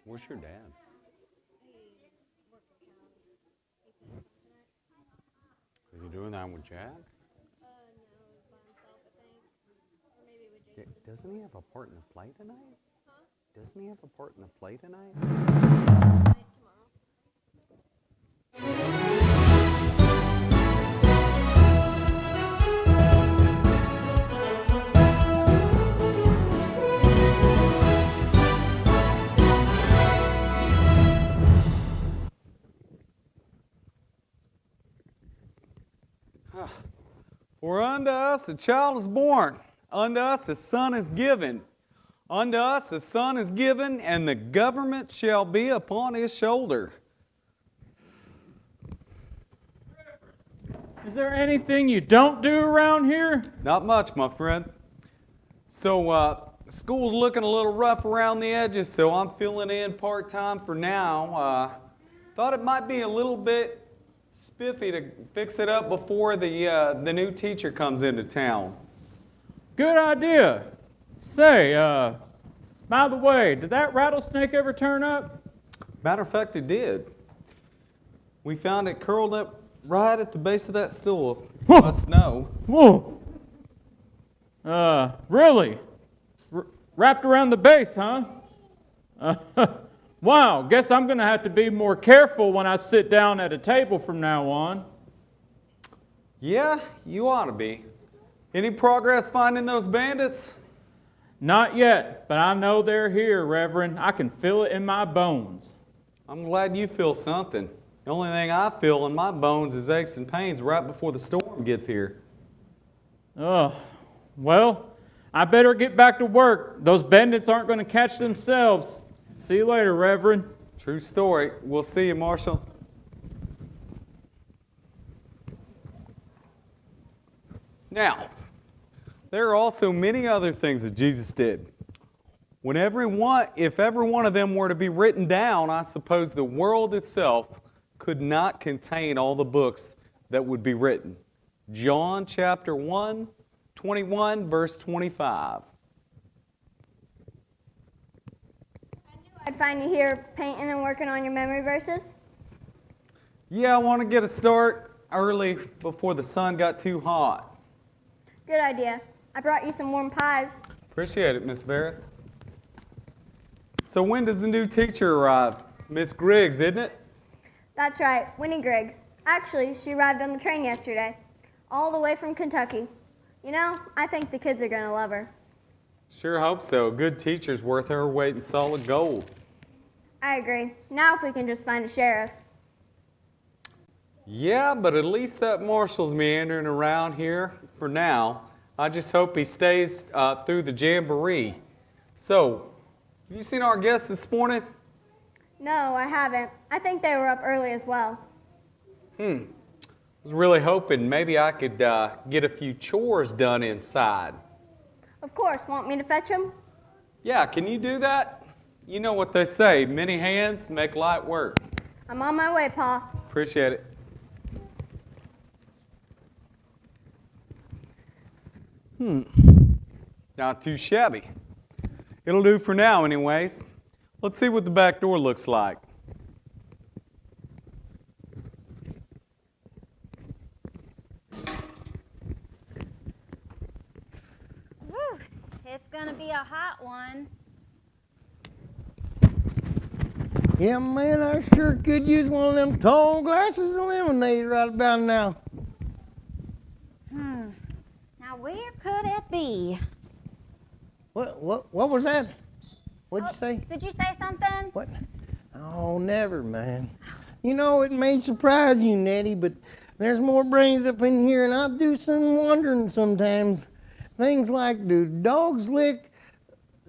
Where's your dad? Is he doing that with Jack? Doesn't he have a part in the play tonight? Doesn't he have a part in the play tonight? For unto us a child is born, unto us a son is given. Unto us a son is given, and the government shall be upon his shoulder. Is there anything you don't do around here? Not much, my friend. So, school's looking a little rough around the edges, so I'm filling in part-time for now. Thought it might be a little bit spiffy to fix it up before the new teacher comes into town. Good idea. Say, by the way, did that rattlesnake ever turn up? Matter of fact, it did. We found it curled up right at the base of that stool. Whoa. Must know. Whoa. Really? Wrapped around the base, huh? Wow, guess I'm going to have to be more careful when I sit down at a table from now on. Yeah, you ought to be. Any progress finding those bandits? Not yet, but I know they're here, Reverend. I can feel it in my bones. I'm glad you feel something. The only thing I feel in my bones is aches and pains right before the storm gets here. Well, I better get back to work. Those bandits aren't going to catch themselves. See you later, Reverend. True story. We'll see you, Marshall. Now, there are also many other things that Jesus did. If every one of them were to be written down, I suppose the world itself could not contain all the books that would be written. John chapter 1, 21, verse 25. I'd find you here painting and working on your memory verses. Yeah, I want to get a start early before the sun got too hot. Good idea. I brought you some warm pies. Appreciate it, Miss Vera. So when does the new teacher arrive? Miss Griggs, isn't it? That's right, Winnie Griggs. Actually, she arrived on the train yesterday, all the way from Kentucky. You know, I think the kids are going to love her. Sure hope so. A good teacher's worth her weight in solid gold. I agree. Now if we can just find a sheriff. Yeah, but at least that marshal's meandering around here for now. I just hope he stays through the jamboree. So, have you seen our guests this morning? No, I haven't. I think they were up early as well. I was really hoping maybe I could get a few chores done inside. Of course. Want me to fetch them? Yeah, can you do that? You know what they say, many hands make light work. I'm on my way, Pa. Appreciate it. Not too shabby. It'll do for now anyways. Let's see what the back door looks like. Whew, it's gonna be a hot one. Yeah, man, I sure could use one of them tall glasses of lemonade right about now. Now where could it be? What was that? What'd you say? Did you say something? What? Oh, never, man. You know, it may surprise you, Nettie, but there's more brains up in here, and I do some wondering sometimes. Things like, do dogs lick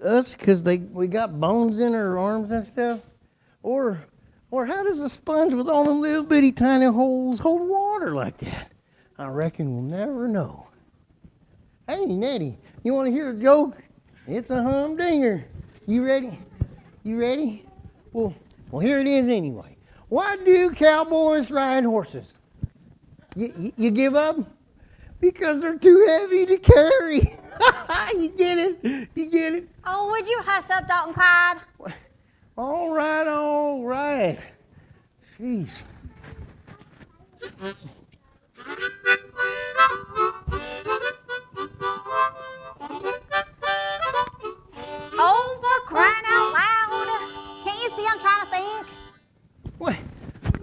us because we got bones in our arms and stuff? Or how does a sponge with all them little bitty tiny holes hold water like that? I reckon we'll never know. Hey, Nettie, you want to hear a joke? It's a humdinger. You ready? You ready? Well, here it is anyway. Why do cowboys ride horses? You give up? Because they're too heavy to carry. You get it? You get it? Oh, would you hush up, Dalton Clyde? All right, all right. Jeez. Oh, for crying out loud. Can't you see I'm trying to think? What?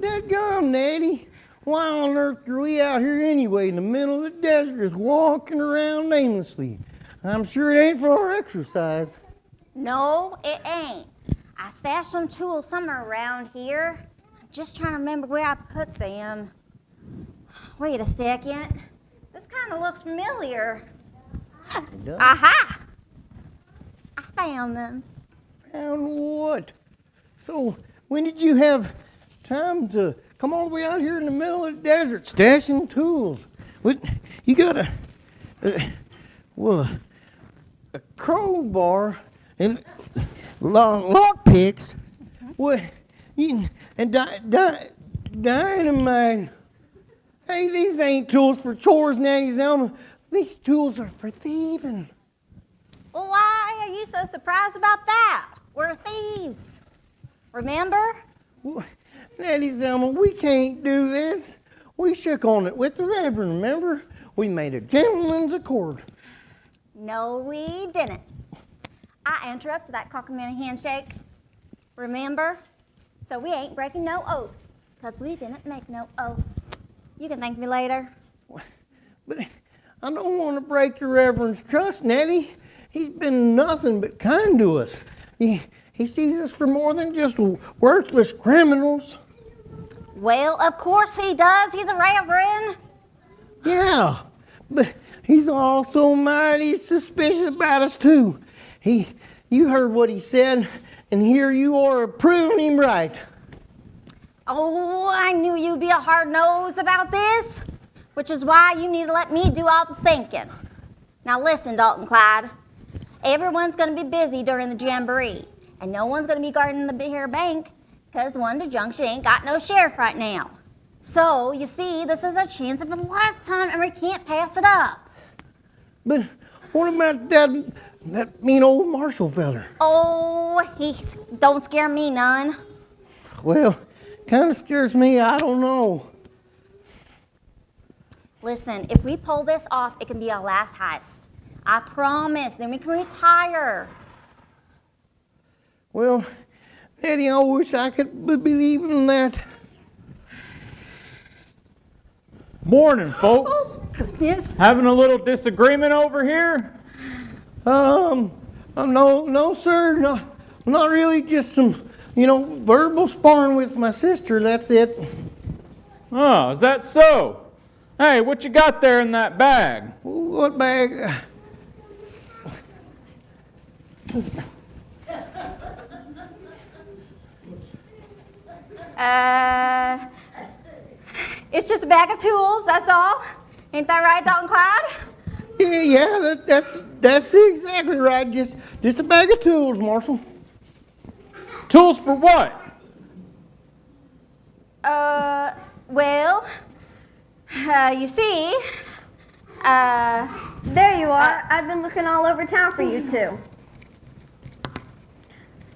Dadgum, Natty. Why on earth are we out here anyway in the middle of the desert just walking around aimlessly? I'm sure it ain't for our exercise. No, it ain't. I stashed some tools somewhere around here. I'm just trying to remember where I put them. Wait a second. This kind of looks familiar. It does. Aha! I found them. Found what? So, when did you have time to come all the way out here in the middle of the desert stashing tools? What, you got a crowbar and lock picks. What? And dynamite. Hey, these ain't tools for chores, Natty Zelma. These tools are for thieving. Well, why are you so surprised about that? We're thieves. Remember? Natty Zelma, we can't do this. We shook on it with the Reverend, remember? We made a gentleman's accord. No, we didn't. I interrupted that cockamamie handshake. Remember? So we ain't breaking no oaths, because we didn't make no oaths. You can thank me later. But I don't want to break your Reverend's trust, Nettie. He's been nothing but kind to us. He sees us for more than just worthless criminals. Well, of course he does. He's a reverend. Yeah, but he's also mighty suspicious about us, too. You heard what he said, and here you are proving him right. Oh, I knew you'd be a hard nose about this, which is why you need to let me do all the thinking. Now listen, Dalton Clyde. Everyone's going to be busy during the jamboree, and no one's going to be guarding the Bear Bank because Wonder Junction ain't got no sheriff right now. So, you see, this is a chance of a lifetime, and we can't pass it up. But what about that mean old Marshall feller? Oh, he don't scare me none. Well, kind of scares me. I don't know. Listen, if we pull this off, it can be our last heist. I promise. Then we can retire. Well, Eddie, I wish I could believe in that. Morning, folks. Yes. Having a little disagreement over here? No, sir, not really. Just some, verbal sparring with my sister. That's it. Oh, is that so? Hey, what you got there in that bag? What bag? It's just a bag of tools, that's all. Ain't that right, Dalton Clyde? Yeah, that's exactly right. Just a bag of tools, Marshall. Tools for what? Well, you see, there you are. I've been looking all over town for you two.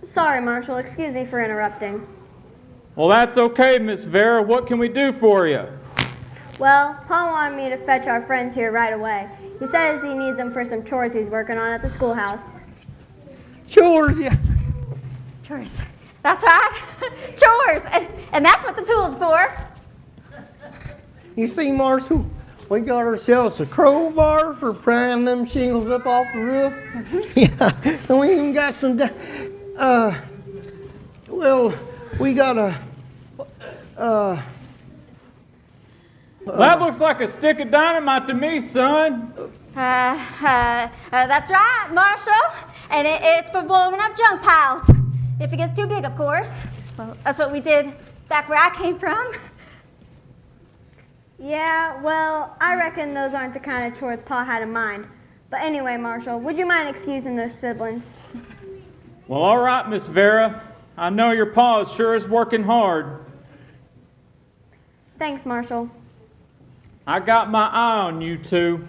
Sorry, Marshall. Excuse me for interrupting. Well, that's okay, Miss Vera. What can we do for you? Well, Paul wanted me to fetch our friends here right away. He says he needs them for some chores he's working on at the schoolhouse. Chores, yes. Chores. That's right. Chores. And that's what the tool's for. You see, Marshall, we got ourselves a crowbar for prying them shingles up off the roof. Yeah, and we even got some, we got a, That looks like a stick of dynamite to me, son. That's right, Marshall. And it's for blowing up junk piles. If it gets too big, of course. Well, that's what we did back where I came from. Yeah, well, I reckon those aren't the kind of chores Pa had in mind. But anyway, Marshall, would you mind excusing those siblings? Well, all right, Miss Vera. I know your pa sure is working hard. Thanks, Marshall. I got my eye on you two.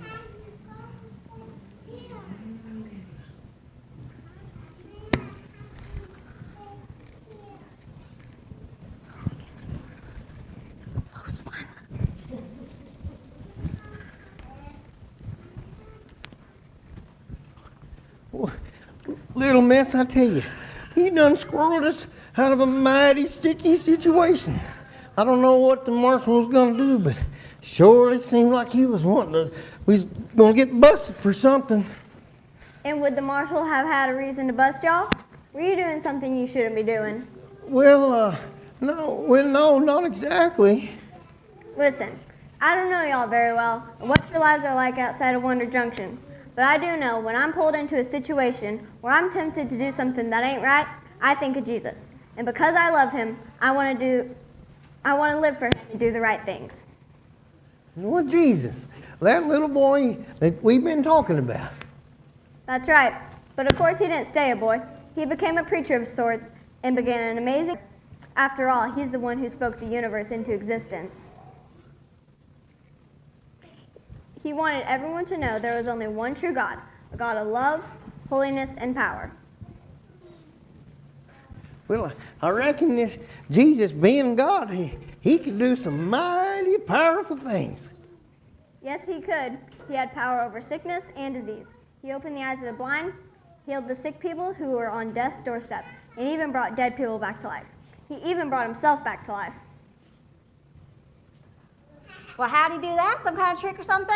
Little miss, I tell you, he done squirreled us out of a mighty sticky situation. I don't know what the marshal was gonna do, but sure it seemed like he was we was gonna get busted for something. And would the marshal have had a reason to bust y'all? Were you doing something you shouldn't be doing? No, not exactly. Listen, I don't know y'all very well or what your lives are like outside of Wonder Junction, but I do know when I'm pulled into a situation where I'm tempted to do something that ain't right, I think of Jesus. And because I love him, I want to live for him and do the right things. Well, Jesus, that little boy that we've been talking about. That's right. But of course he didn't stay a boy. He became a preacher of sorts and began an amazing... After all, he's the one who spoke the universe into existence. He wanted everyone to know there was only one true God, a God of love, holiness, and power. Well, I reckon this Jesus being God, he could do some mighty powerful things. Yes, he could. He had power over sickness and disease. He opened the eyes of the blind, healed the sick people who were on death's doorstep, and even brought dead people back to life. He even brought himself back to life. Well, how'd he do that? Some kind of trick or something?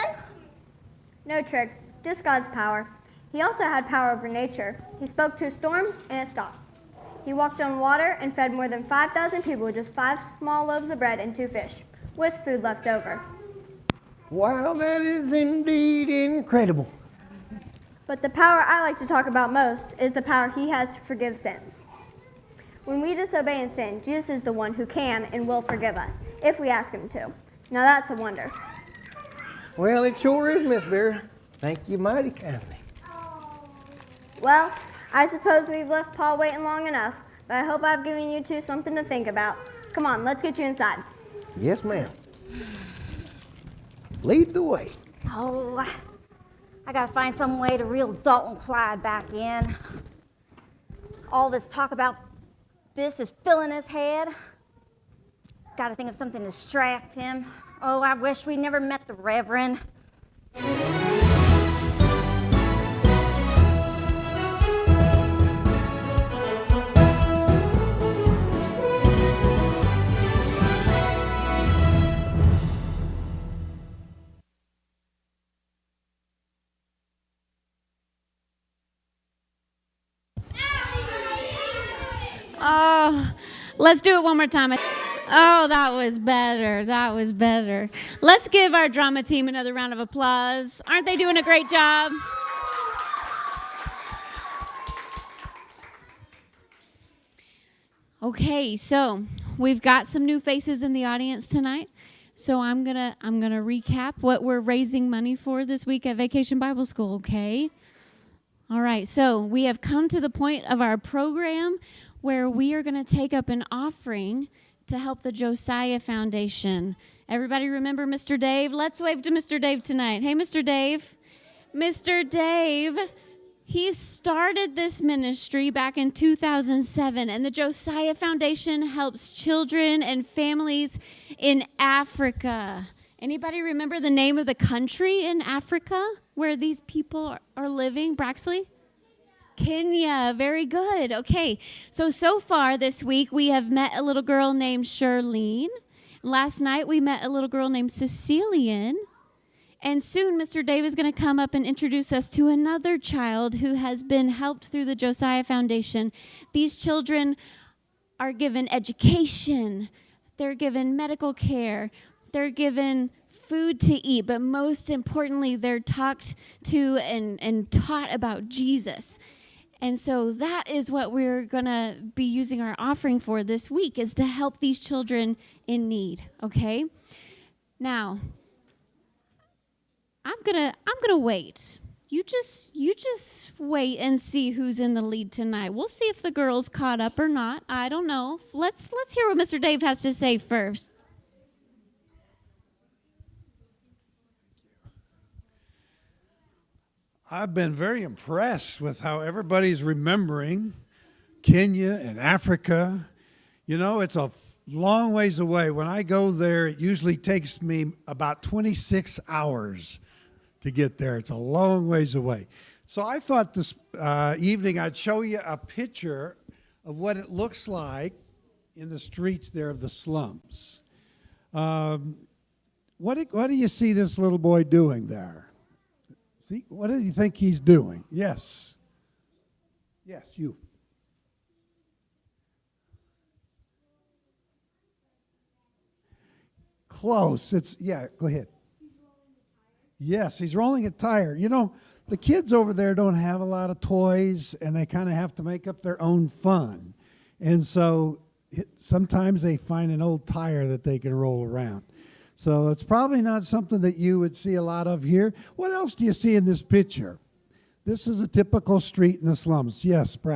No trick, just God's power. He also had power over nature. He spoke to a storm and it stopped. He walked on water and fed more than 5,000 people with just 5 small loaves of bread and 2 fish, with food left over. Wow, that is indeed incredible. But the power I like to talk about most is the power he has to forgive sins. When we disobey and sin, Jesus is the one who can and will forgive us, if we ask him to. Now that's a wonder. Well, it sure is, Miss Vera. Thank you mighty kindly. Well, I suppose we've left Paul waiting long enough, but I hope I've given you two something to think about. Come on, let's get you inside. Yes, ma'am. Lead the way. Oh, I gotta find some way to reel Dalton Clyde back in. All this talk about this is filling his head. Gotta think of something to distract him. Oh, I wish we never met the Reverend. Oh, let's do it one more time. Oh, that was better. That was better. Let's give our drama team another round of applause. Aren't they doing a great job? Okay, so we've got some new faces in the audience tonight. So I'm gonna recap what we're raising money for this week at Vacation Bible School, okay? All right, so we have come to the point of our program where we are going to take up an offering to help the Josiah Foundation. Everybody remember Mr. Dave? Let's wave to Mr. Dave tonight. Hey, Mr. Dave. Mr. Dave, he started this ministry back in 2007, and the Josiah Foundation helps children and families in Africa. Anybody remember the name of the country in Africa where these people are living? Braxley? Kenya. Very good. Okay. So far this week, we have met a little girl named Shirlene. Last night, we met a little girl named Cecilian. And soon, Mr. Dave is going to come up and introduce us to another child who has been helped through the Josiah Foundation. These children are given education. They're given medical care. They're given food to eat. But most importantly, they're talked to and taught about Jesus. And so that is what we're going to be using our offering for this week, is to help these children in need, okay? Now, I'm going to wait. You just wait and see who's in the lead tonight. We'll see if the girl's caught up or not. I don't know. Let's hear what Mr. Dave has to say first. I've been very impressed with how everybody's remembering Kenya and Africa. You know, it's a long ways away. When I go there, it usually takes me about 26 hours to get there. It's a long ways away. So I thought this evening I'd show you a picture of what it looks like in the streets there of the slums. What do you see this little boy doing there? See, what do you think he's doing? Yes. Yes, you. Close. Go ahead. Yes, he's rolling a tire. You know, the kids over there don't have a lot of toys, and they kind of have to make up their own fun. And so sometimes they find an old tire that they can roll around. So it's probably not something that you would see a lot of here. What else do you see in this picture? This is a typical street in the slums. Yes, Brad.